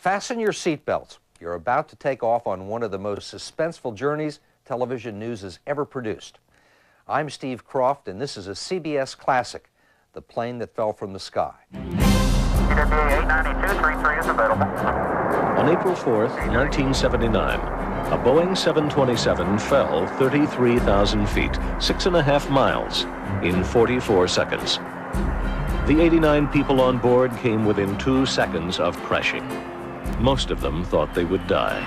Fasten your seatbelts. You're about to take off on one of the most suspenseful journeys television news has ever produced. I'm Steve Croft, and this is a CBS classic, The Plane That Fell from the Sky. TWA 892-33 is available. On April 4th, 1979, a Boeing 727 fell 33,000 feet, 6.5 miles, in 44 seconds. The 89 people on board came within 2 seconds of crashing. Most of them thought they would die.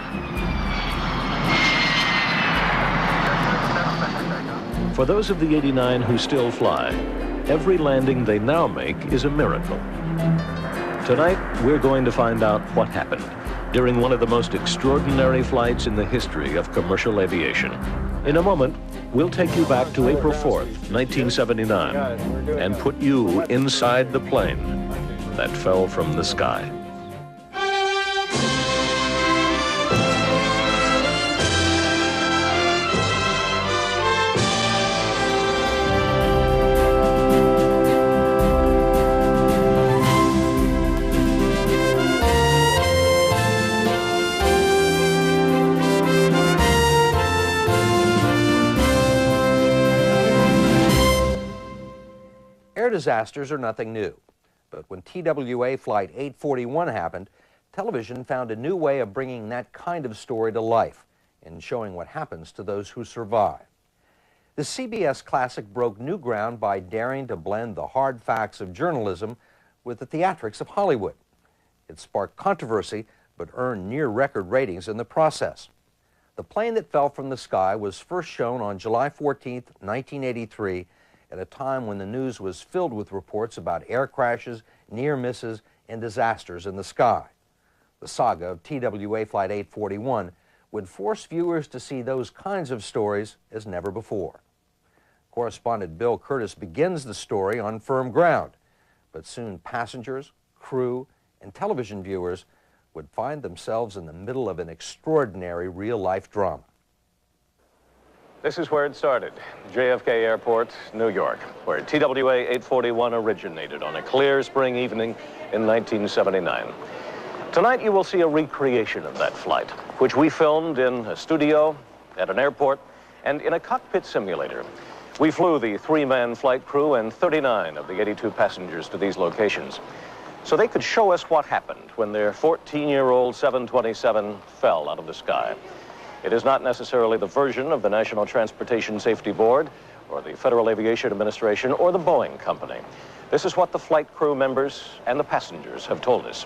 For those of the 89 who still fly, every landing they now make is a miracle. Tonight, we're going to find out what happened during one of the most extraordinary flights in the history of commercial aviation. In a moment, we'll take you back to April 4th, 1979, and put you inside the plane that fell from the sky. Air disasters are nothing new, but when TWA Flight 841 happened, television found a new way of bringing that kind of story to life and showing what happens to those who survive. The CBS classic broke new ground by daring to blend the hard facts of journalism with the theatrics of Hollywood. It sparked controversy, but earned near-record ratings in the process. The Plane That Fell from the Sky was first shown on July 14, 1983, at a time when the news was filled with reports about air crashes, near misses, and disasters in the sky. The saga of TWA Flight 841 would force viewers to see those kinds of stories as never before. Correspondent Bill Curtis begins the story on firm ground, but soon passengers, crew, and television viewers would find themselves in the middle of an extraordinary real-life drama. This is where it started, JFK Airport, New York, where TWA 841 originated on a clear spring evening in 1979. Tonight you will see a recreation of that flight, which we filmed in a studio, at an airport, and in a cockpit simulator. We flew the 3-man flight crew and 39 of the 82 passengers to these locations, so they could show us what happened when their 14-year-old 727 fell out of the sky. It is not necessarily the version of the National Transportation Safety Board or the Federal Aviation Administration or the Boeing Company. This is what the flight crew members and the passengers have told us.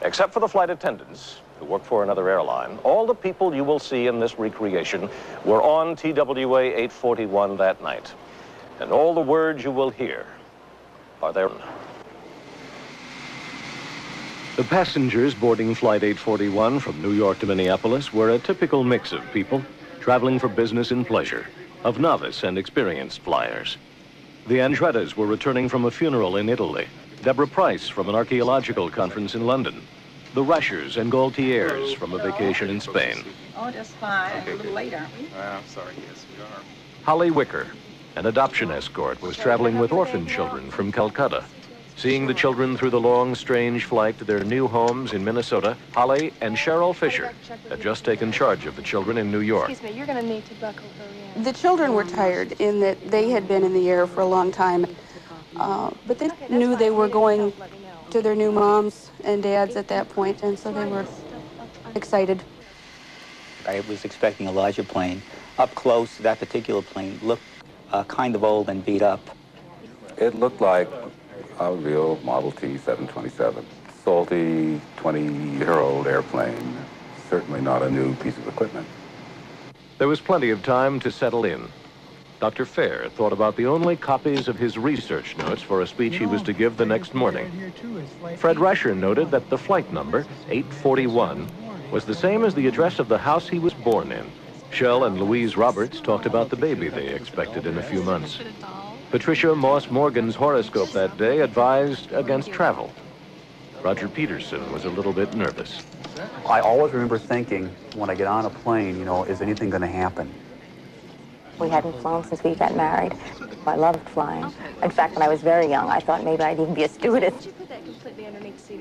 Except for the flight attendants who work for another airline, all the people you will see in this recreation were on TWA 841 that night. And all the words you will hear are their own. The passengers boarding Flight 841 from New York to Minneapolis were a typical mix of people traveling for business and pleasure, of novice and experienced flyers. The Andrettas were returning from a funeral in Italy, Deborah Price from an archaeological conference in London, the Rushers and Gaultiers from a vacation in Spain. Oh, just fine. Okay, a little late, aren't we? I'm sorry, yes, we are. Holly Wicker, an adoption escort, was traveling with orphan children from Calcutta. Seeing the children through the long, strange flight to their new homes in Minnesota, Holly and Cheryl Fisher had just taken charge of the children in New York. Excuse me, you're going to need to buckle her in. The children were tired in that they had been in the air for a long time, but they knew they were going to their new moms and dads at that point, and so they were excited. I was expecting a larger plane. Up close, that particular plane looked kind of old and beat up. It looked like a real Model T 727. Salty, 20-year-old airplane. Certainly not a new piece of equipment. There was plenty of time to settle in. Dr. Fair thought about the only copies of his research notes for a speech he was to give the next morning. Fred Rusher noted that the flight number, 841, was the same as the address of the house he was born in. Shell and Louise Roberts talked about the baby they expected in a few months. Patricia Moss Morgan's horoscope that day advised against travel. Roger Peterson was a little bit nervous. I always remember thinking, when I get on a plane, you know, is anything going to happen? We hadn't flown since we got married. I loved flying. In fact, when I was very young, I thought maybe I'd even be a stewardess.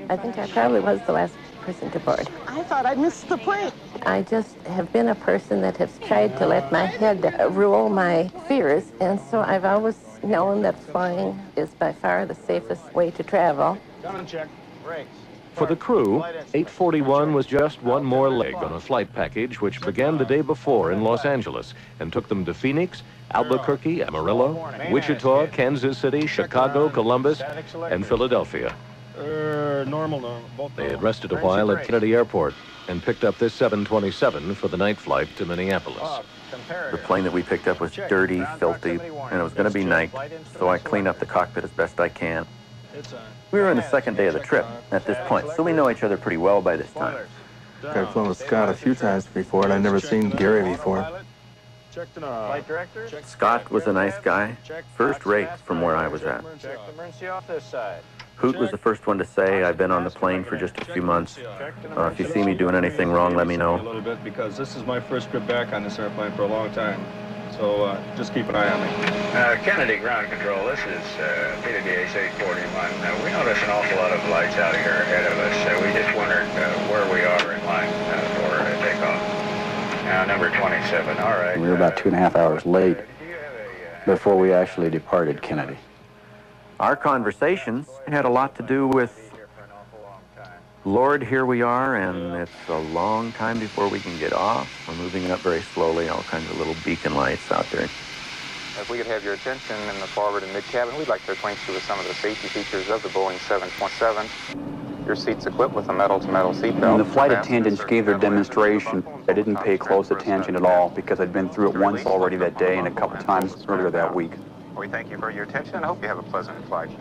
I think that probably was the last person to board. I thought I missed the plane. I just have been a person that has tried to let my head rule my fears, and so I've always known that flying is by far the safest way to travel. Come and check. Brakes. For the crew, 841 was just one more leg on a flight package which began the day before in Los Angeles and took them to Phoenix, Albuquerque, Amarillo, Wichita, Kansas City, Chicago, Columbus, and Philadelphia. Normal. They had rested a while at Kennedy Airport and picked up this 727 for the night flight to Minneapolis. The plane that we picked up was dirty, filthy, and it was going to be night, so I cleaned up the cockpit as best I can. We were on the second day of the trip at this point, so we know each other pretty well by this time. I've flown with Scott a few times before, and I'd never seen Gary before. Scott was a nice guy, first rate from where I was at. Hoot was the first one to say, I've been on the plane for just a few months. If you see me doing anything wrong, let me know. A little bit, because this is my first trip back on this airplane for a long time. So just keep an eye on me. Kennedy Ground Control, this is PWA's 841. We noticed an awful lot of lights out here ahead of us. We just wondered where we are in line for takeoff. Number 27, all right. We were about 2.5 hours late before we actually departed Kennedy. Our conversations had a lot to do with, Lord, here we are, and it's a long time before we can get off. We're moving up very slowly, all kinds of little beacon lights out there. If we could have your attention in the forward and mid-cabin, we'd like to acquaint you with some of the safety features of the Boeing 727. Your seat's equipped with a metal-to-metal seatbelt. When the flight attendants gave their demonstration, I didn't pay close attention at all because I'd been through it once already that day and a couple times earlier that week. We thank you for your attention and hope you have a pleasant flight.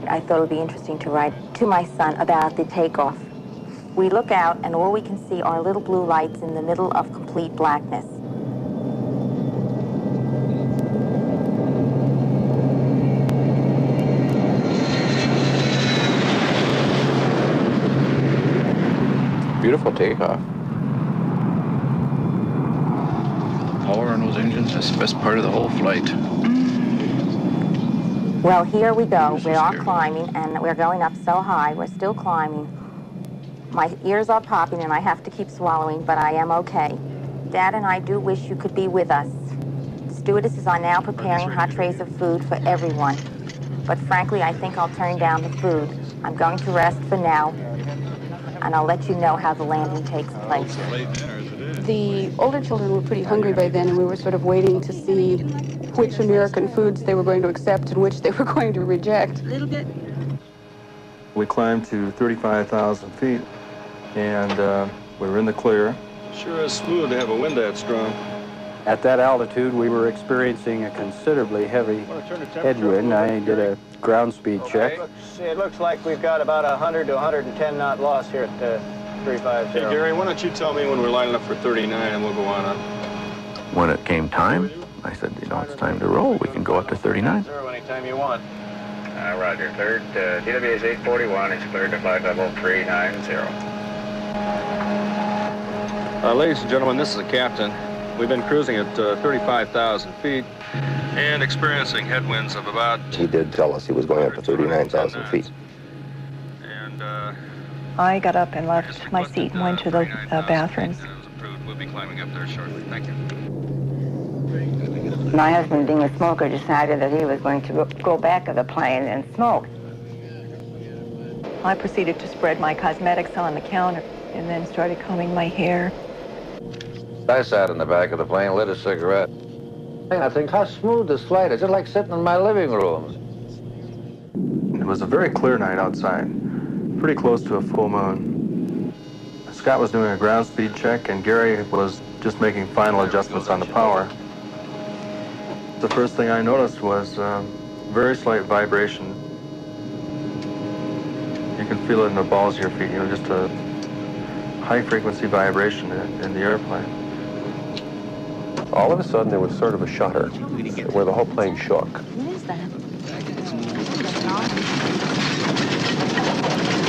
I thought it would be interesting to write to my son about the takeoff. We look out and all we can see are little blue lights in the middle of complete blackness. Beautiful takeoff. Power on those engines, that's the best part of the whole flight. Well, here we go. We are climbing, and we're going up so high. We're still climbing. My ears are popping, and I have to keep swallowing, but I am okay. Dad and I do wish you could be with us. Stewardesses are now preparing hot trays of food for everyone. But frankly, I think I'll turn down the food. I'm going to rest for now, and I'll let you know how the landing takes place. The older children were pretty hungry by then, and we were sort of waiting to see which American foods they were going to accept and which they were going to reject. A little bit. We climbed to 35,000 feet, and we were in the clear. Sure is smooth to have a wind that strong. At that altitude, we were experiencing a considerably heavy headwind. I did a ground speed check. It looks like we've got about 100 to 110 knot loss here at 350. Hey, Gary, why don't you tell me when we're lining up for 39 and we'll go on up. When it came time, I said, you know, it's time to roll. We can go up to 39. Anytime you want. Roger. Third, TWA's 841 is cleared to flight level 390. Ladies and gentlemen, this is the captain. We've been cruising at 35,000 feet and experiencing headwinds of about... He did tell us he was going up to 39,000 feet. And I got up and left my seat and went to the bathrooms. We'll be climbing up there shortly. Thank you. My husband, being a smoker, decided that he was going to go back of the plane and smoke. I proceeded to spread my cosmetics on the counter and then started combing my hair. I sat in the back of the plane, lit a cigarette. I think, how smooth this flight is. It's like sitting in my living room. It was a very clear night outside, pretty close to a full moon. Scott was doing a ground speed check, and Gary was just making final adjustments on the power. The first thing I noticed was very slight vibration. You can feel it in the balls of your feet, you know, just a high-frequency vibration in the airplane. All of a sudden, there was sort of a shudder where the whole plane shook. What is that?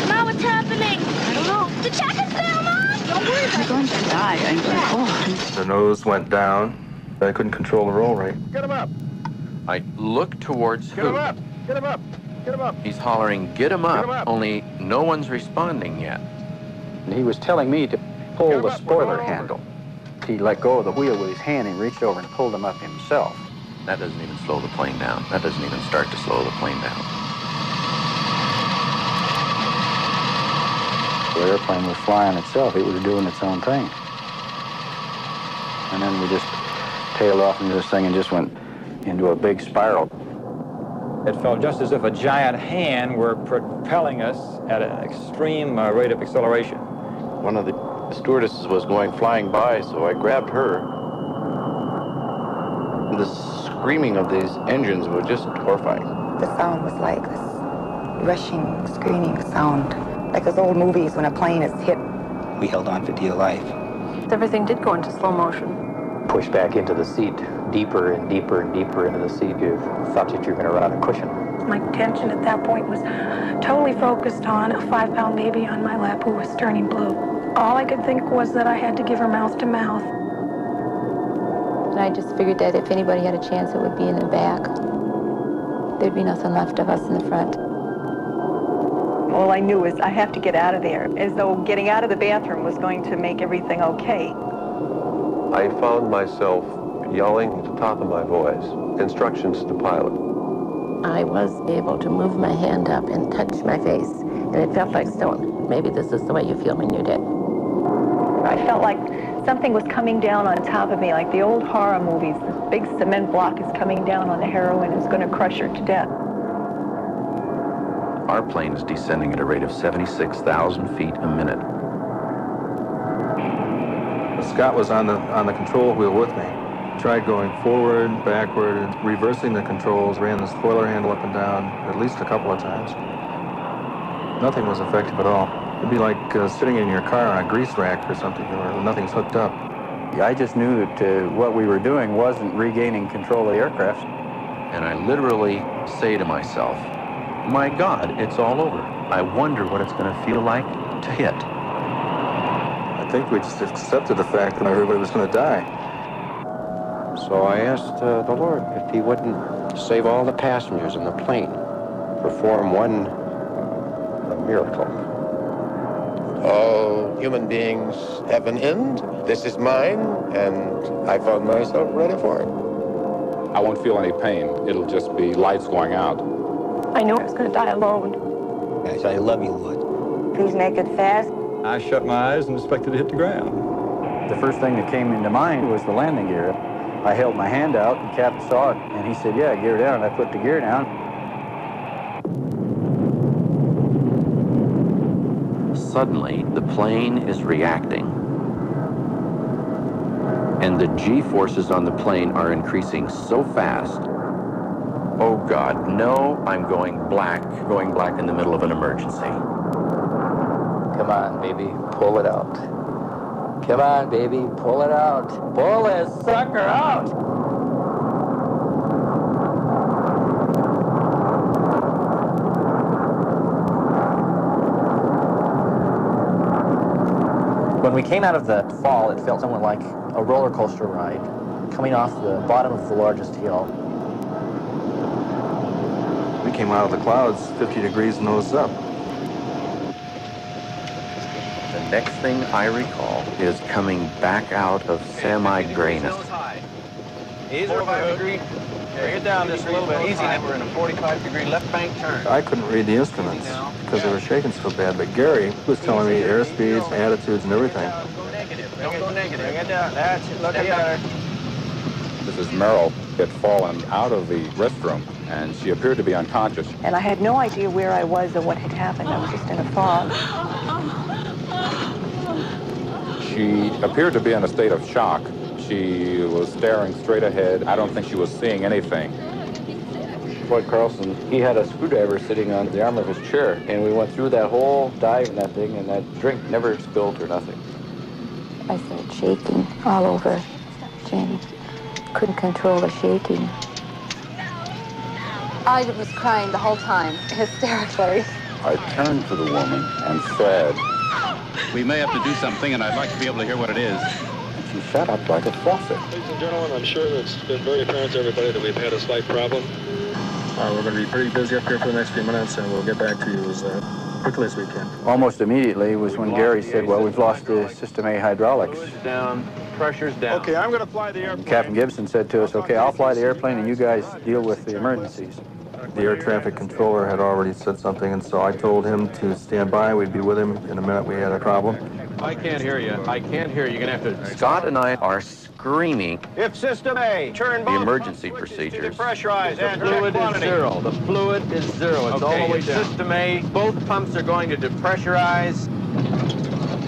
Mom, what's happening? I don't know. The check is down, Mom! Don't worry, I'm going to die. I'm going, oh. The nose went down. I couldn't control the roll rate. Get him up! I look towards Get him up! Get him up! Get him up! He's hollering, get him up, only no one's responding yet. And he was telling me to pull the spoiler handle. He let go of the wheel with his hand and reached over and pulled him up himself. That doesn't even slow the plane down. That doesn't even start to slow the plane down. The airplane was flying itself. It was doing its own thing. And then we just tailed off into this thing and just went into a big spiral. It felt just as if a giant hand were propelling us at an extreme rate of acceleration. One of the stewardesses was going flying by, so I grabbed her. The screaming of these engines was just horrifying. The sound was like this rushing, screaming sound, like those old movies when a plane is hit. We held on for dear life. Everything did go into slow motion. Pushed back into the seat, deeper and deeper and deeper into the seat. You thought that you were going to run out of cushion. My attention at that point was totally focused on a 5-pound baby on my lap who was turning blue. All I could think was that I had to give her mouth to mouth. And I just figured that if anybody had a chance, it would be in the back. There'd be nothing left of us in the front. All I knew is I have to get out of there, as though getting out of the bathroom was going to make everything okay. I found myself yelling at the top of my voice, instructions to pilot. I was able to move my hand up and touch my face, and it felt like stone. Maybe this is the way you feel when you're dead. I felt like something was coming down on top of me, like the old horror movies. This big cement block is coming down on the heroine and is going to crush her to death. Our plane is descending at a rate of 76,000 feet a minute. Scott was on the control wheel with me. Tried going forward, backward, reversing the controls, ran the spoiler handle up and down at least a couple of times. Nothing was effective at all. It'd be like sitting in your car on a grease rack or something, or nothing's hooked up. I just knew that what we were doing wasn't regaining control of the aircraft. And I literally say to myself, my God, it's all over. I wonder what it's going to feel like to hit. I think we just accepted the fact that everybody was going to die. So I asked the Lord if he wouldn't save all the passengers in the plane, perform one miracle. All human beings have an end. This is mine, and I found myself ready for it. I won't feel any pain. It'll just be lights going out. I knew I was going to die alone. I said, I love you, Lord. Please make it fast. I shut my eyes and expected to hit the ground. The first thing that came into mind was the landing gear. I held my hand out, and the captain saw it, and he said, yeah, gear down. And I put the gear down. Suddenly, the plane is reacting. And the G-forces on the plane are increasing so fast. Oh God, no, I'm going black in the middle of an emergency. Come on, baby, pull it out. Come on, baby, pull it out. Pull this sucker out! When we came out of the fall, it felt somewhat like a roller coaster ride, coming off the bottom of the largest hill. We came out of the clouds 50 degrees nose up. The next thing I recall is coming back out of semi-grayness. Ease 45 degree. Bring it down just a little bit. Easy now. We're in a 45-degree left bank turn. I couldn't read the instruments because they were shaking so bad, but Gary was telling me airspeeds, attitudes, and everything. Don't go negative. Bring it down. That's it. Look at better. Mrs. Merrill had fallen out of the restroom, and she appeared to be unconscious. And I had no idea where I was or what had happened. I was just in a fog. She appeared to be in a state of shock. She was staring straight ahead. I don't think she was seeing anything. Floyd Carlson, he had a screwdriver sitting on the arm of his chair, and we went through that whole dive in that thing, and that drink never spilled or nothing. I started shaking all over, Jenny. Couldn't control the shaking. I was crying the whole time, hysterically. I turned to the woman and said, "We may have to do something, and I'd like to be able to hear what it is." She shut up like a faucet. Ladies and gentlemen, I'm sure that it's been very apparent to everybody that we've had a slight problem. We're going to be pretty busy up here for the next few minutes, and we'll get back to you as quickly as we can. Almost immediately was when Gary said, well, we've lost the System A hydraulics. Down, pressure's down. Okay, I'm going to fly the airplane. Captain Gibson said to us, okay, I'll fly the airplane and you guys deal with the emergencies. The air traffic controller had already said something, and so I told him to stand by. We'd be with him in a minute. We had a problem. I can't hear you. I can't hear you. You're going to have to... Scott and I are screaming If System A, turn the emergency procedures. Pressurize and the fluid is zero. The fluid is zero. It's all the way down. System A, both pumps are going to depressurize.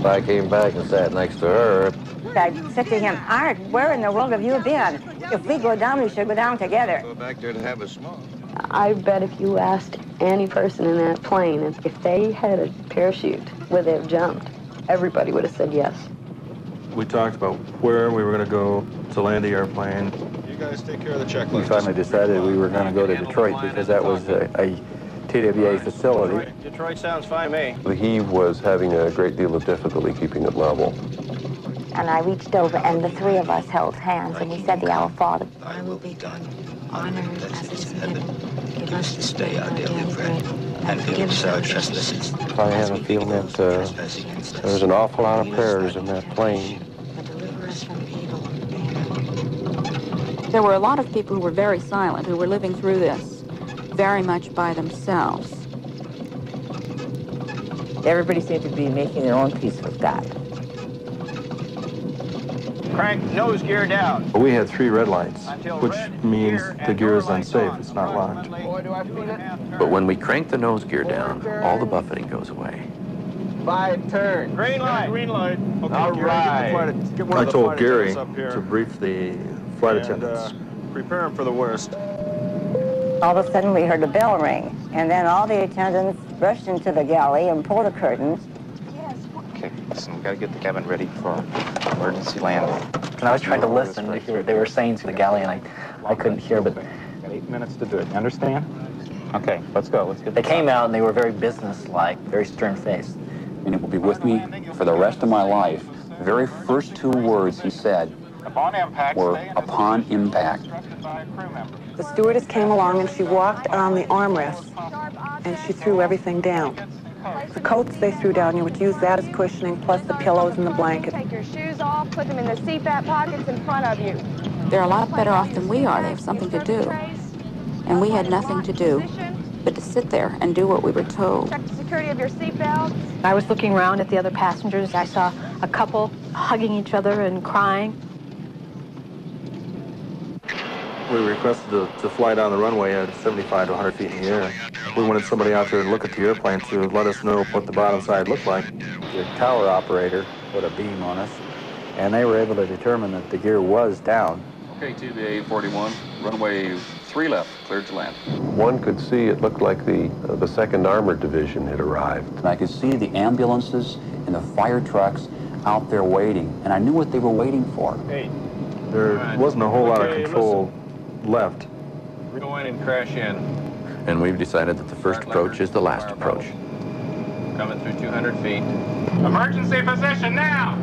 I came back and sat next to her. I said to him, Art, where in the world have you been? If we go down, we should go down together. Go back there to have a smoke. I bet if you asked any person in that plane if they had a parachute, would they have jumped? Everybody would have said yes. We talked about where we were going to go to land the airplane. You guys take care of the checklist. We finally decided we were going to go to Detroit because that was a TWA facility. Detroit sounds fine to me. He was having a great deal of difficulty keeping it level. And I reached over, and the three of us held hands, and we said the Our Father. Thy will be done, on earth as it is in heaven. Give us this day our daily bread, and forgive us our trespasses. I had a feeling that there was an awful lot of prayers in that plane. Deliver us from evil. There were a lot of people who were very silent, who were living through this very much by themselves. Everybody seemed to be making their own peace with God. Crank nose gear down. We had 3 red lights, which means the gear is unsafe. It's not locked. But when we crank the nose gear down, all the buffeting goes away. 5 turn. Green light. Green light. Okay, All Gary, right. I told Gary to brief the flight attendants. Prepare them for the worst. All of a sudden, we heard a bell ring, and then all the attendants rushed into the galley and pulled the curtains. Okay, listen, we gotta get the cabin ready for emergency landing. And I was trying to listen to hear what they were saying to the galley, and I couldn't hear, but... Got 8 minutes to do it, you understand? Okay, let's go, let's get They came out, and they were very businesslike, very stern-faced. And it will be with me for the rest of my life. The very first 2 words he said were, upon impact. The stewardess came along and she walked on the armrest and she threw everything down. The coats they threw down, you would use that as cushioning, plus the pillows and the blankets. Take your shoes off, put them in the seat back pockets in front of you. They're a lot better off than we are. They have something to do. And we had nothing to do but to sit there and do what we were told. Check the security of your seat belts. I was looking around at the other passengers. I saw a couple hugging each other and crying. We requested to fly down the runway at 75 to 100 feet in the air. We wanted somebody out there to look at the airplane to let us know what the bottom side looked like. The tower operator put a beam on us, and they were able to determine that the gear was down. Okay, TBA 41, runway 3 left, cleared to land. One could see it looked like the 2nd Armored Division had arrived. And I could see the ambulances and the fire trucks out there waiting, and I knew what they were waiting for. Hey. There wasn't a whole lot of control left. Go in and crash in. And we've decided that the first approach is the last approach. Coming through 200 feet. Emergency position now!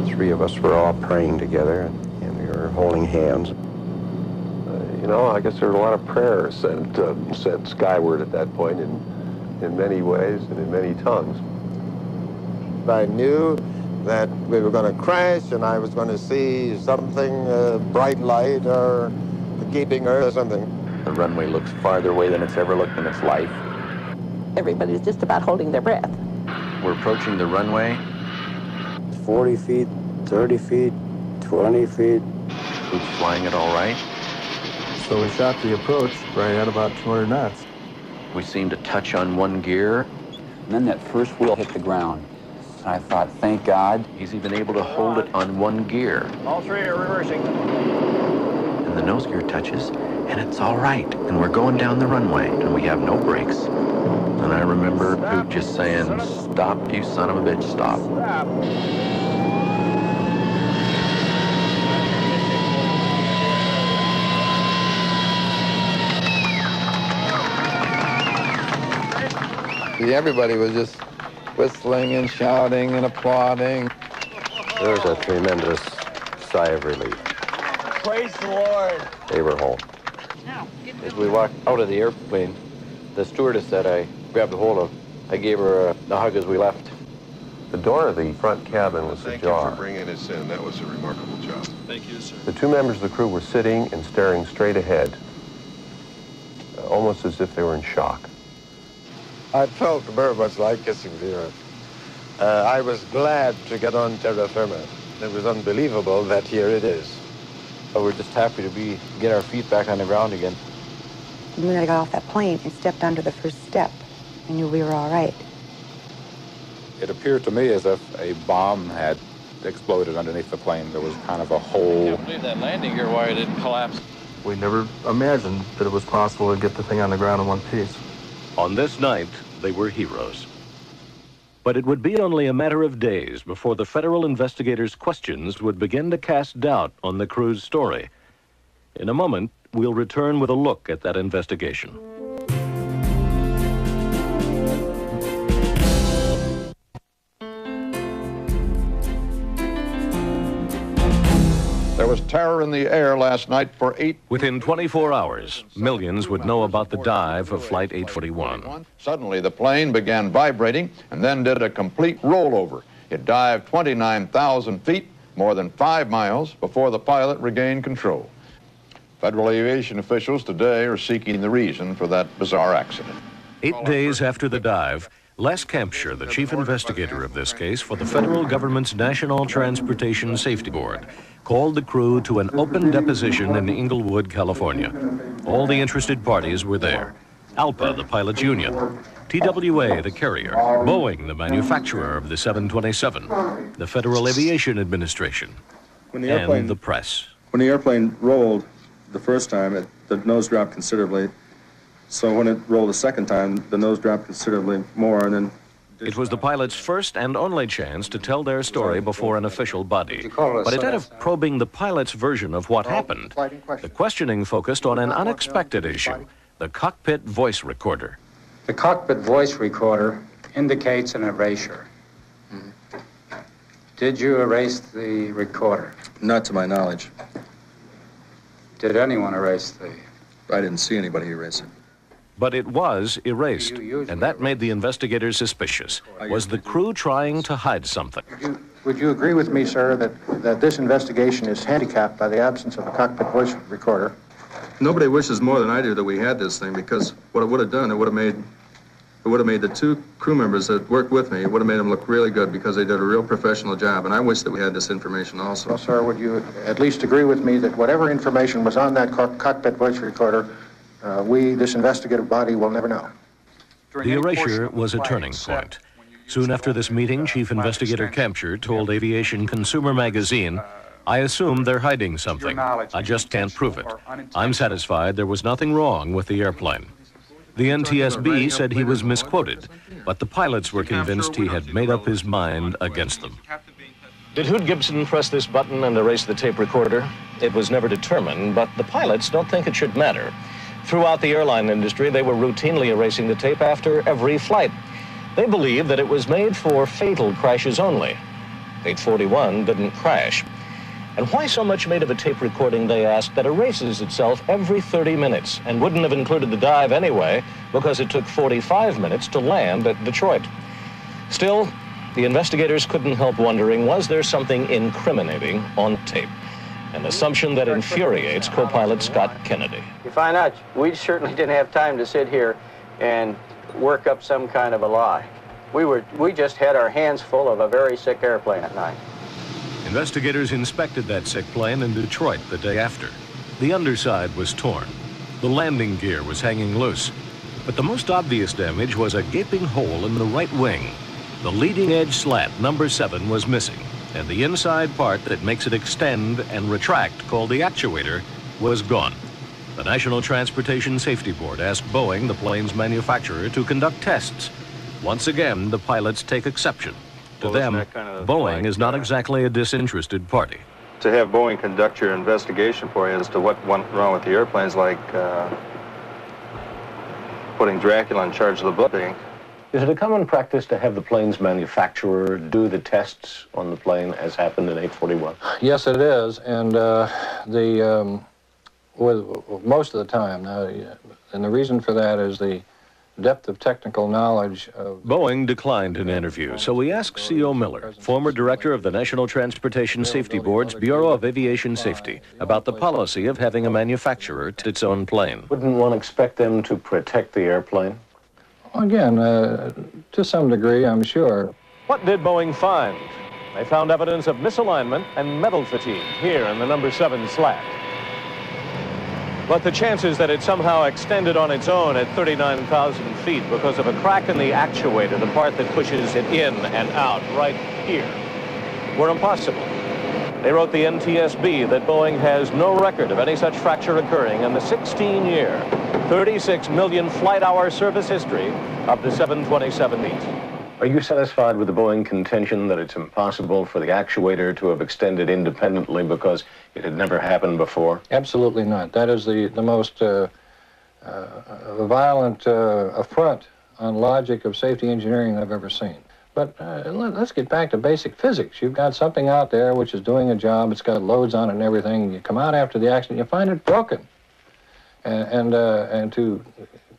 3 of us were all praying together, and we were holding hands. You know, I guess there were a lot of prayers sent skyward at that point in many ways and in many tongues. I knew that we were going to crash and I was going to see something, bright light or keeping her or something. The runway looks farther away than it's ever looked in its life. Everybody's just about holding their breath. We're approaching the runway. 40 feet, 30 feet, 20 feet. Who's flying it all right? So we shot the approach right at about 200 knots. We seemed to touch on one gear. And then that first wheel hit the ground. And I thought, thank God. He's even able to hold it on one gear. All 3 are reversing. And the nose gear touches, and it's all right. And we're going down the runway, and we have no brakes. And I remember Poot just saying, stop, you son of a bitch, stop. Stop. Everybody was just whistling and shouting and applauding. There was a tremendous sigh of relief. Praise the Lord. They were home. As we walked out of the airplane, the stewardess that I grabbed a hold of, I gave her a hug as we left. The door of the front cabin was ajar. Thank you for bringing us in. That was a remarkable job. Thank you, sir. The two members of the crew were sitting and staring straight ahead, almost as if they were in shock. I felt very much like kissing the earth. I was glad to get on terra firma. It was unbelievable that here it is. But we're just happy to get our feet back on the ground again. The minute I got off that plane and stepped onto the first step, I knew we were all right. It appeared to me as if a bomb had exploded underneath the plane. There was kind of a hole. I can't believe that landing gear wire didn't collapse. We never imagined that it was possible to get the thing on the ground in one piece. On this night, they were heroes. But it would be only a matter of days before the federal investigators' questions would begin to cast doubt on the crew's story. In a moment, we'll return with a look at that investigation. There was terror in the air last night for 8. Within 24 hours, millions would know about the dive of Flight 841. Suddenly, the plane began vibrating and then did a complete rollover. It dived 29,000 feet, more than 5 miles, before the pilot regained control. Federal aviation officials today are seeking the reason for that bizarre accident. 8 days after the dive, Les Campshire, the chief investigator of this case for the federal government's National Transportation Safety Board, called the crew to an open deposition in Inglewood, California. All the interested parties were there. ALPA, the pilots' union, TWA, the carrier, Boeing, the manufacturer of the 727, the Federal Aviation Administration, and the press. When the airplane rolled the first time, the nose dropped considerably. So when it rolled the second time, the nose dropped considerably more, and then... It was the pilots' first and only chance to tell their story before an official body. But instead of probing the pilot's version of what happened, the questioning focused on an unexpected issue, the cockpit voice recorder. The cockpit voice recorder indicates an erasure. Did you erase the recorder? Not to my knowledge. Did anyone erase the... I didn't see anybody erase it. But it was erased, and that made the investigators suspicious. Was the crew trying to hide something? Would you agree with me, sir, that this investigation is handicapped by the absence of a cockpit voice recorder? Nobody wishes more than I do that we had this thing, because what it would have done, it would have made the two crew members that worked with me, it would have made them look really good because they did a real professional job, and I wish that we had this information also. Well, sir, would you at least agree with me that whatever information was on that cockpit voice recorder, this investigative body, will never know? The erasure was a turning point. Soon after this meeting, Chief Investigator Campshire told Aviation Consumer Magazine, "I assume they're hiding something. I just can't prove it. I'm satisfied there was nothing wrong with the airplane." The NTSB said he was misquoted, but the pilots were convinced he had made up his mind against them. Did Hood Gibson press this button and erase the tape recorder? It was never determined, but the pilots don't think it should matter. Throughout the airline industry, they were routinely erasing the tape after every flight. They believed that it was made for fatal crashes only. 841 didn't crash. And why so much made of a tape recording, they asked, that erases itself every 30 minutes and wouldn't have included the dive anyway because it took 45 minutes to land at Detroit? Still, the investigators couldn't help wondering, was there something incriminating on tape? An assumption that infuriates co-pilot Scott Kennedy. You find out, we certainly didn't have time to sit here and work up some kind of a lie. We just had our hands full of a very sick airplane at night. Investigators inspected that sick plane in Detroit the day after. The underside was torn. The landing gear was hanging loose. But the most obvious damage was a gaping hole in the right wing. The leading edge slat, number 7, was missing, and the inside part that makes it extend and retract, called the actuator, was gone. The National Transportation Safety Board asked Boeing, the plane's manufacturer, to conduct tests. Once again, the pilots take exception. To them, Boeing is not exactly a disinterested party. To have Boeing conduct your investigation for you as to what went wrong with the airplane is like putting Dracula in charge of the booking. Is it a common practice to have the plane's manufacturer do the tests on the plane as happened in 841? Yes, it is, and the most of the time. Now, and the reason for that is the depth of technical knowledge of... Boeing declined an interview, so we asked C.O. Miller, former director of the National Transportation Safety Board's Bureau of Aviation Safety, about the policy of having a manufacturer to its own plane. Wouldn't one expect them to protect the airplane? Again, to some degree, I'm sure. What did Boeing find? They found evidence of misalignment and metal fatigue here in the number 7 slat. But the chances that it somehow extended on its own at 39,000 feet because of a crack in the actuator, the part that pushes it in and out right here, were impossible. They wrote the NTSB that Boeing has no record of any such fracture occurring in the 16-year, 36 million flight-hour service history of the 727-8. Are you satisfied with the Boeing contention that it's impossible for the actuator to have extended independently because it had never happened before? Absolutely not. That is the most violent affront on logic of safety engineering I've ever seen. But let's get back to basic physics. You've got something out there which is doing a job, it's got loads on it and everything. You come out after the accident, you find it broken. And to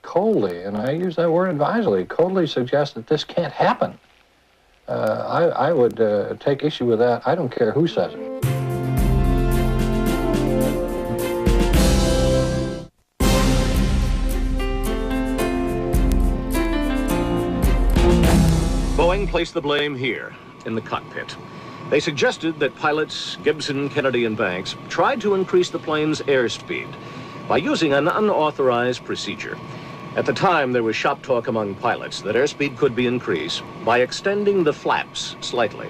coldly, and I use that word advisedly, coldly suggest that this can't happen. I would take issue with that. I don't care who says it. Boeing placed the blame here, in the cockpit. They suggested that pilots Gibson, Kennedy, and Banks tried to increase the plane's airspeed by using an unauthorized procedure. At the time, there was shop talk among pilots that airspeed could be increased by extending the flaps slightly.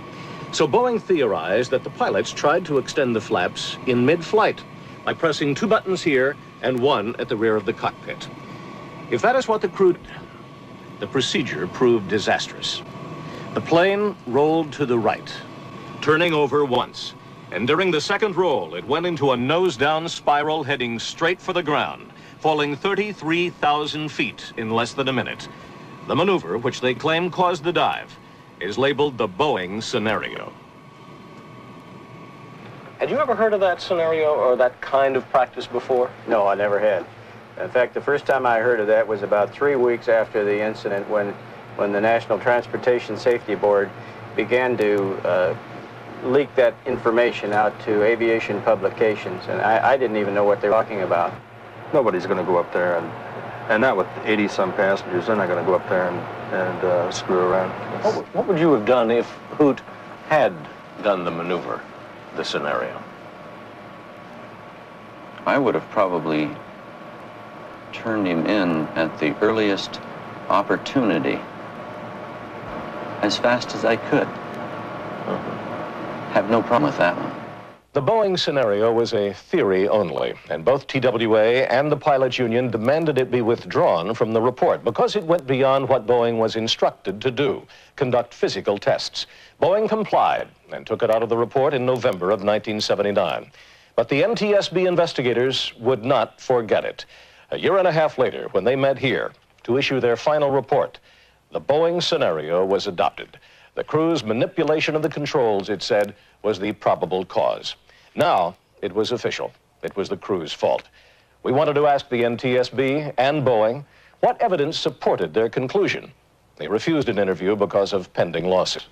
So Boeing theorized that the pilots tried to extend the flaps in mid-flight by pressing 2 buttons here and 1 at the rear of the cockpit. If that is what the crew did, the procedure proved disastrous. The plane rolled to the right, turning over once, and during the second roll, it went into a nose-down spiral heading straight for the ground, falling 33,000 feet in less than a minute. The maneuver, which they claim caused the dive, is labeled the Boeing scenario. Had you ever heard of that scenario or that kind of practice before? No, I never had. In fact, the first time I heard of that was about 3 weeks after the incident when the National Transportation Safety Board began to leak that information out to aviation publications, and I didn't even know what they were talking about. Nobody's going to go up there, and not with 80-some passengers. They're not going to go up there and screw around. What would you have done if Hoot had done the maneuver, the scenario? I would have probably turned him in at the earliest opportunity as fast as I could. Have no problem with that one. The Boeing scenario was a theory only, and both TWA and the pilots' union demanded it be withdrawn from the report because it went beyond what Boeing was instructed to do, conduct physical tests. Boeing complied and took it out of the report in November of 1979. But the NTSB investigators would not forget it. A year and a half later, when they met here to issue their final report, the Boeing scenario was adopted. The crew's manipulation of the controls, it said, was the probable cause. Now, it was official. It was the crew's fault. We wanted to ask the NTSB and Boeing what evidence supported their conclusion. They refused an interview because of pending lawsuits.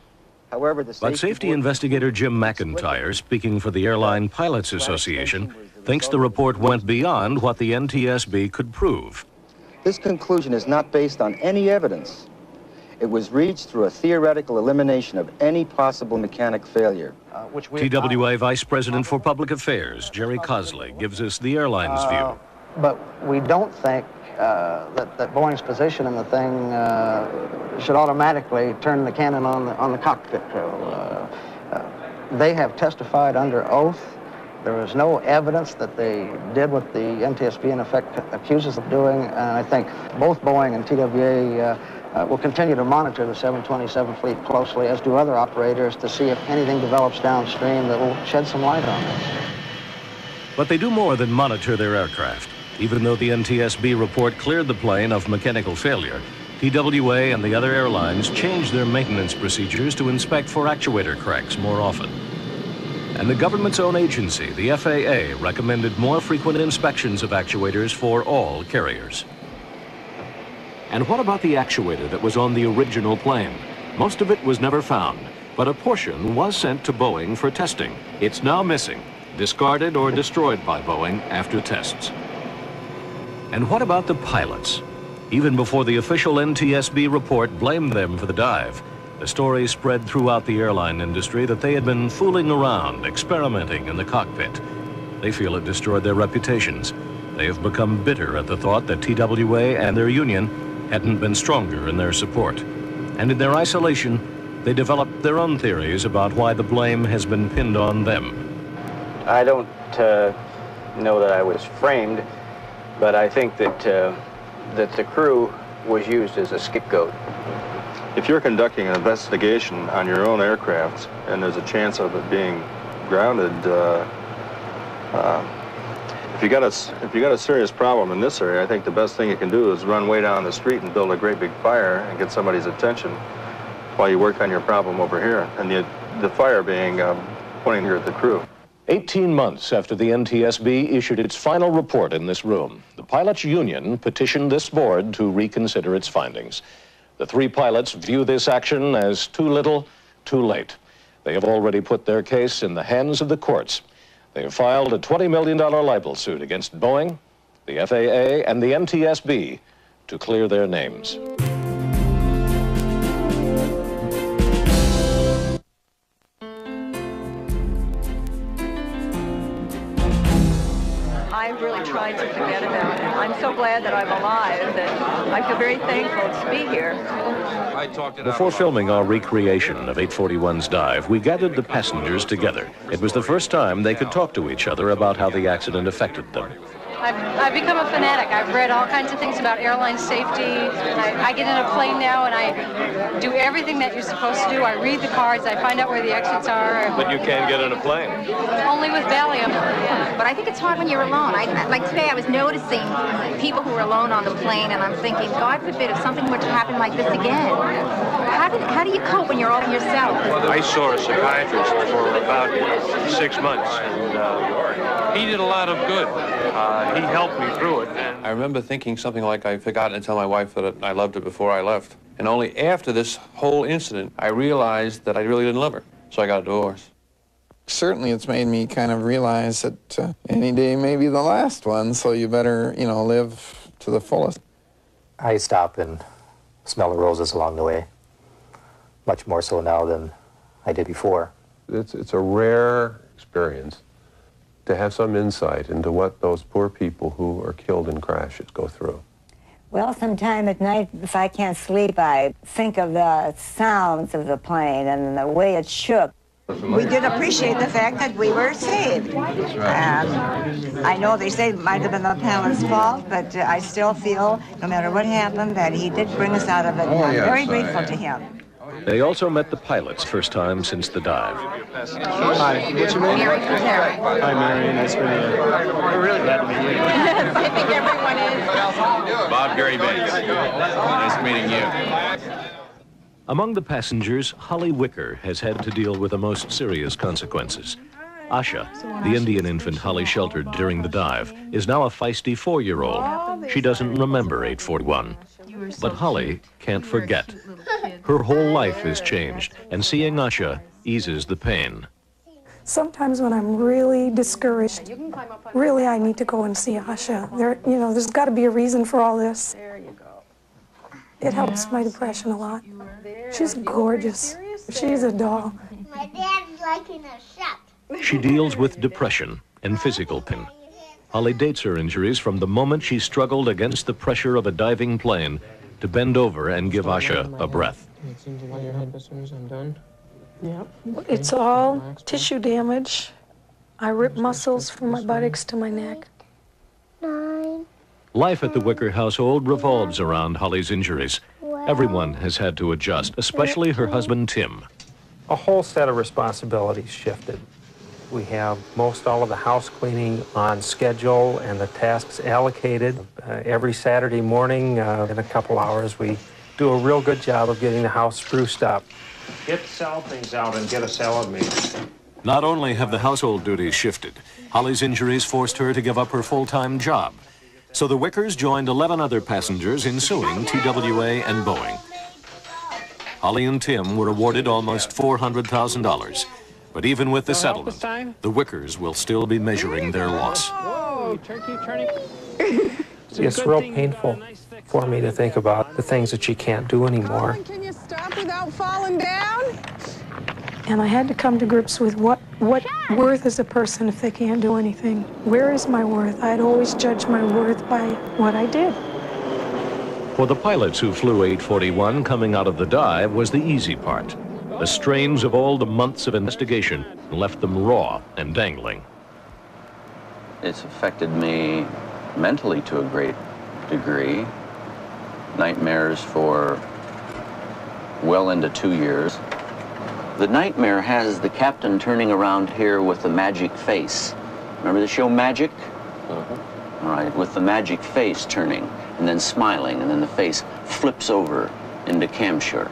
However, But safety investigator Jim McIntyre, speaking for the Airline Pilots Association, thinks the report went beyond what the NTSB could prove. This conclusion is not based on any evidence. It was reached through a theoretical elimination of any possible mechanic failure. TWA Vice President for Public Affairs, Jerry Cosley, gives us the airline's view. But we don't think that Boeing's position in the thing should automatically turn the cannon on the cockpit crew. They have testified under oath. There is no evidence that they did what the NTSB in effect accuses of doing, and I think both Boeing and TWA will continue to monitor the 727 fleet closely, as do other operators, to see if anything develops downstream that will shed some light on this. But they do more than monitor their aircraft. Even though the NTSB report cleared the plane of mechanical failure, TWA and the other airlines changed their maintenance procedures to inspect for actuator cracks more often. And the government's own agency, the FAA, recommended more frequent inspections of actuators for all carriers. And what about the actuator that was on the original plane? Most of it was never found, but a portion was sent to Boeing for testing. It's now missing, discarded or destroyed by Boeing after tests. And what about the pilots? Even before the official NTSB report blamed them for the dive, the story spread throughout the airline industry that they had been fooling around, experimenting in the cockpit. They feel it destroyed their reputations. They have become bitter at the thought that TWA and their union hadn't been stronger in their support. And in their isolation, they developed their own theories about why the blame has been pinned on them. I don't know that I was framed, but I think that the crew was used as a scapegoat. If you're conducting an investigation on your own aircraft and there's a chance of it being grounded, if you got a serious problem in this area, I think the best thing you can do is run way down the street and build a great big fire and get somebody's attention while you work on your problem over here. And the fire being pointing here at the crew. 18 months after the NTSB issued its final report in this room, the pilots' union petitioned this board to reconsider its findings. The three pilots view this action as too little, too late. They have already put their case in the hands of the courts. They have filed a $20 million libel suit against Boeing, the FAA, and the NTSB to clear their names. I've really tried to forget about it. I'm so glad that I'm alive that I feel very thankful to be here. Before filming our recreation of 841's dive, we gathered the passengers together. It was the first time they could talk to each other about how the accident affected them. I've become a fanatic. I've read all kinds of things about airline safety. I get in a plane now and I do everything that you're supposed to do. I read the cards, I find out where the exits are. But you can't get in a plane. Only with Valium. But I think it's hard when you're alone. Like today I was noticing people who were alone on the plane and I'm thinking, God forbid if something were to happen like this again. How do you cope when you're all by yourself? I saw a psychiatrist for about 6 months and he did a lot of good. He helped me through it. And I remember thinking something like I forgot to tell my wife that I loved her before I left. And only after this whole incident, I realized that I really didn't love her. So I got a divorce. Certainly it's made me kind of realize that any day may be the last one, so you better, live to the fullest. I stop and smell the roses along the way, much more so now than I did before. It's a rare experience to have some insight into what those poor people who are killed in crashes go through. Well, sometime at night, if I can't sleep, I think of the sounds of the plane and the way it shook. We did appreciate the fact that we were saved. That's right. I know they say it might have been the pilot's fault, but I still feel, no matter what happened, that he did bring us out of it. Oh, I'm yes, very grateful to him. They also met the pilots first time since the dive. Hi, what's your name? Mary from Terry. Hi, Mary. Nice to meet you. We're really glad to meet you. I think everyone is. Bob Gary Bates. Nice meeting you. Among the passengers, Holly Wicker has had to deal with the most serious consequences. Asha, the Indian infant Holly sheltered during the dive, is now a feisty 4-year-old. She doesn't remember 841. But Holly can't forget. Her whole life is changed, and seeing Asha eases the pain. Sometimes when I'm really discouraged, really I need to go and see Asha. There's got to be a reason for all this. It helps my depression a lot. She's gorgeous. She's a doll. My dad's liking a shot. She deals with depression and physical pain. Holly dates her injuries from the moment she struggled against the pressure of a diving plane to bend over and give Asha a breath. It's all tissue damage. I rip muscles from my buttocks to my neck. 9. Life at the Wicker household revolves around Holly's injuries. Everyone has had to adjust, especially her husband, Tim. A whole set of responsibilities shifted. We have most all of the house cleaning on schedule and the tasks allocated. Every Saturday morning, in a couple hours, we do a real good job of getting the house spruced up. Get salad things out and get a salad made. Not only have the household duties shifted, Holly's injuries forced her to give up her full-time job. So the Wickers joined 11 other passengers in suing TWA and Boeing. Holly and Tim were awarded almost $400,000. But even with the settlement, the Wickers will still be measuring their loss. Whoa, keep turning. It's real painful for me to think about the things that she can't do anymore. Can you stop without falling down? And I had to come to grips with what worth is a person if they can't do anything. Where is my worth? I'd always judged my worth by what I did. For the pilots who flew 841, coming out of the dive was the easy part. The strains of all the months of investigation left them raw and dangling. It's affected me mentally to a great degree. Nightmares for well into 2 years. The nightmare has the captain turning around here with the magic face. Remember the show Magic? All right, with the magic face turning and then smiling, and then the face flips over into camshire.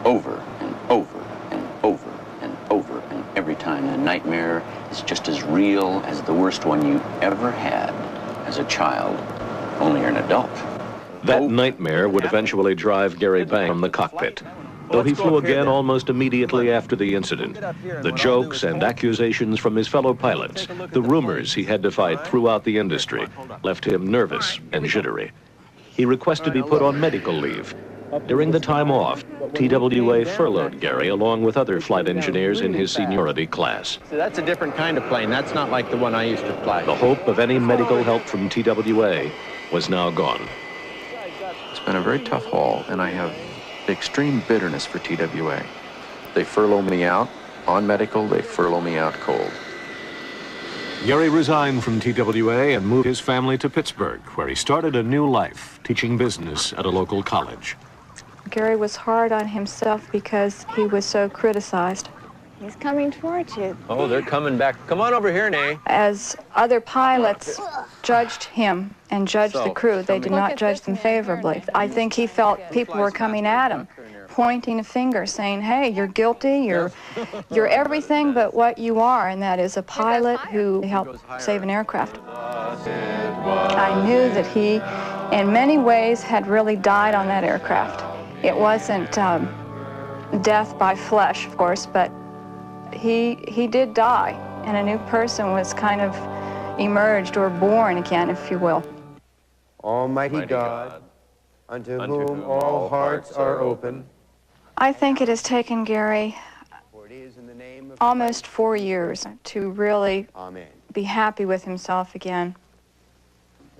Over and over and over and over, and every time the nightmare is just as real as the worst one you ever had as a child, only you're an adult. That nightmare would eventually drive Gary Bang from the cockpit. Though he flew again almost immediately after the incident. The jokes and accusations from his fellow pilots, the rumors he had to fight throughout the industry, left him nervous and jittery. He requested to be put on medical leave. During the time off, TWA furloughed Gary along with other flight engineers in his seniority class. So that's a different kind of plane. That's not like the one I used to fly. The hope of any medical help from TWA was now gone. It's been a very tough haul, and I have extreme bitterness for TWA. They furlough me out on medical, they furlough me out cold. Gary resigned from TWA and moved his family to Pittsburgh, where he started a new life, teaching business at a local college. Gary was hard on himself because he was so criticized. He's coming towards you. Oh, they're coming back. Come on over here, Nay. As other pilots judged him and judged the crew, they did not judge them favorably. I think he felt people were coming at him, pointing a finger, saying, hey, you're guilty, you're everything but what you are, and that is a pilot who helped save an aircraft. I knew that he, in many ways, had really died on that aircraft. It wasn't death by flesh, of course, but he did die, and a new person was kind of emerged or born again, if you will. Almighty God, unto whom all hearts are open. I think it has taken Gary almost 4 years to really be happy with himself again.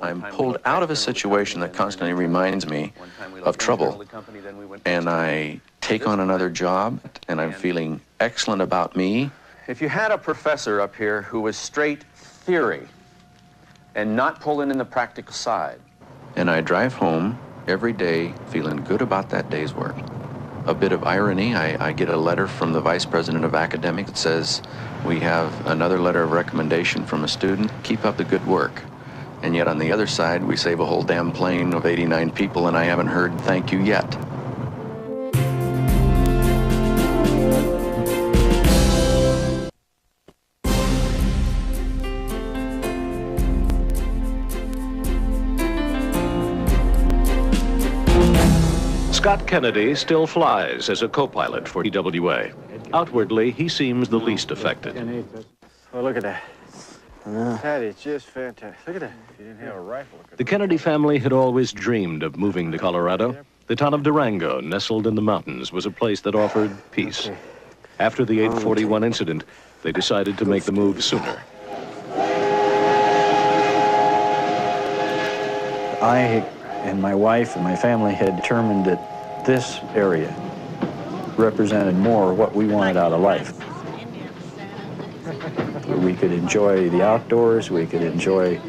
I'm pulled out of a situation that constantly reminds me of trouble, and I take on another job, and I'm feeling excellent about me. If you had a professor up here who was straight theory and not pulling in the practical side. And I drive home every day feeling good about that day's work. A bit of irony, I get a letter from the Vice President of Academics that says, we have another letter of recommendation from a student, keep up the good work. And yet on the other side, we save a whole damn plane of 89 people, and I haven't heard thank you yet. Scott Kennedy still flies as a co-pilot for TWA. Outwardly, he seems the least affected. Oh, look at that. That is just fantastic. Look at that. You didn't have a rifle. The Kennedy family had always dreamed of moving to Colorado. The town of Durango, nestled in the mountains, was a place that offered peace. After the 841 incident, they decided to make the move sooner. I and my wife and my family had determined that this area represented more what we wanted out of life. We could enjoy the outdoors, we could enjoy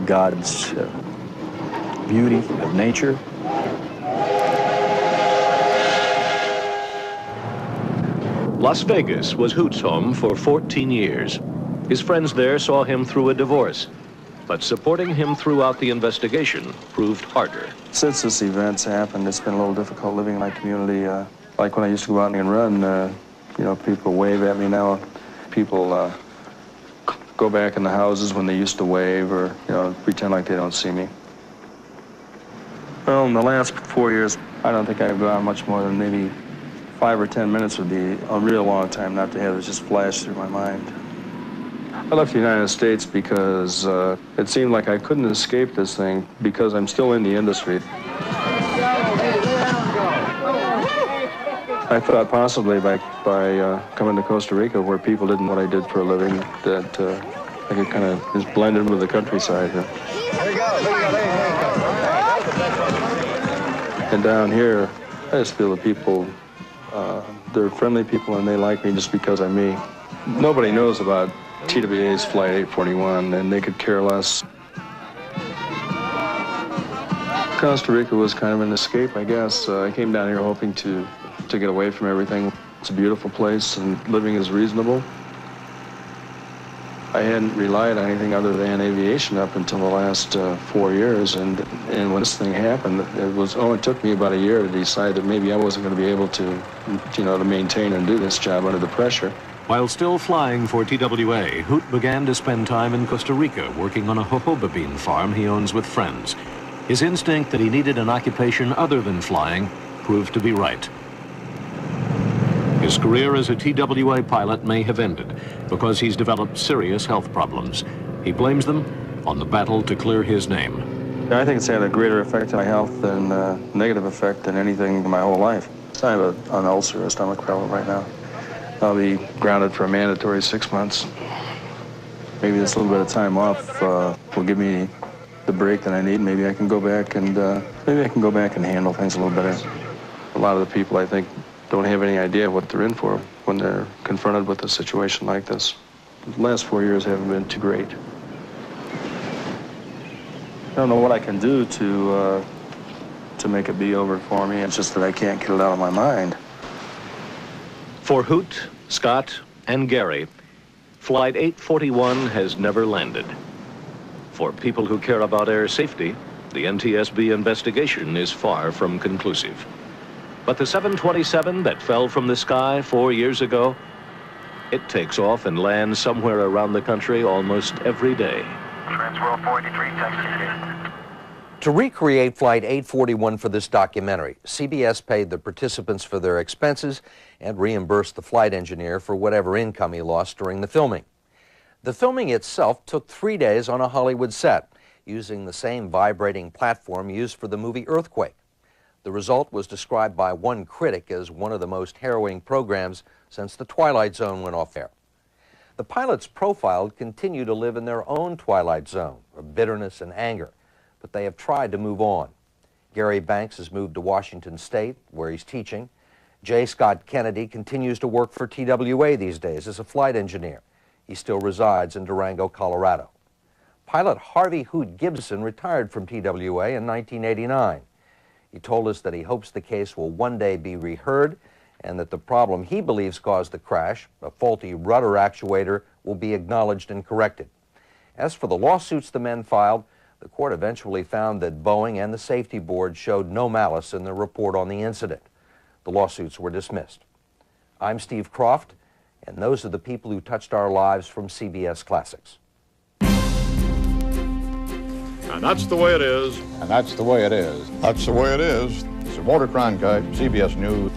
God's beauty of nature. Las Vegas was Hoot's home for 14 years. His friends there saw him through a divorce, but supporting him throughout the investigation proved harder. Since this event's happened, it's been a little difficult living in my community. Like when I used to go out and run, you know, people wave at me now. people go back in the houses when they used to wave or, you know, pretend like they don't see me. Well, in the last 4 years, I don't think I've gone much more than maybe 5 or 10 minutes would be a real long time not to have it just flash through my mind. I left the United States because it seemed like I couldn't escape this thing because I'm still in the industry. I thought possibly by coming to Costa Rica, where people did what I did for a living, that I could kind of just blend in with the countryside here. And down here, I just feel the people, they're friendly people and they like me just because I'm me. Nobody knows about TWA's Flight 841, and they could care less. Costa Rica was kind of an escape, I guess. I came down here hoping to get away from everything. It's a beautiful place and living is reasonable. I hadn't relied on anything other than aviation up until the last 4 years, and when this thing happened, it took me about a year to decide that maybe I wasn't going to be able to, you know, to maintain and do this job under the pressure. While still flying for TWA, Hoot began to spend time in Costa Rica working on a jojoba bean farm he owns with friends. His instinct that he needed an occupation other than flying proved to be right. His career as a TWA pilot may have ended because he's developed serious health problems. He blames them on the battle to clear his name. I think it's had a greater effect on my health and negative effect than anything in my whole life. I have an ulcer, a stomach problem right now. I'll be grounded for a mandatory 6 months. Maybe this little bit of time off will give me the break that I need. Maybe I can go back and handle things a little better. A lot of the people, I think, don't have any idea what they're in for when they're confronted with a situation like this. The last 4 years haven't been too great. I don't know what I can do to make it be over for me. It's just that I can't get it out of my mind. For Hoot, Scott, and Gary, Flight 841 has never landed. For people who care about air safety, the NTSB investigation is far from conclusive. But the 727 that fell from the sky 4 years ago, it takes off and lands somewhere around the country almost every day. Transworld 483, text. To recreate Flight 841 for this documentary, CBS paid the participants for their expenses and reimbursed the flight engineer for whatever income he lost during the filming. The filming itself took 3 days on a Hollywood set, using the same vibrating platform used for the movie Earthquake. The result was described by one critic as one of the most harrowing programs since The Twilight Zone went off air. The pilots profiled continue to live in their own Twilight Zone of bitterness and anger, but they have tried to move on. Gary Banks has moved to Washington State, where he's teaching. J. Scott Kennedy continues to work for TWA these days as a flight engineer. He still resides in Durango, Colorado. Pilot Harvey Hoot Gibson retired from TWA in 1989. He told us that he hopes the case will one day be reheard and that the problem he believes caused the crash, a faulty rudder actuator, will be acknowledged and corrected. As for the lawsuits the men filed, the court eventually found that Boeing and the safety board showed no malice in their report on the incident. The lawsuits were dismissed. I'm Steve Croft, and those are the people who touched our lives from CBS Classics. And that's the way it is. And that's the way it is. That's the way it is. It's a Motor Cronkite, CBS News.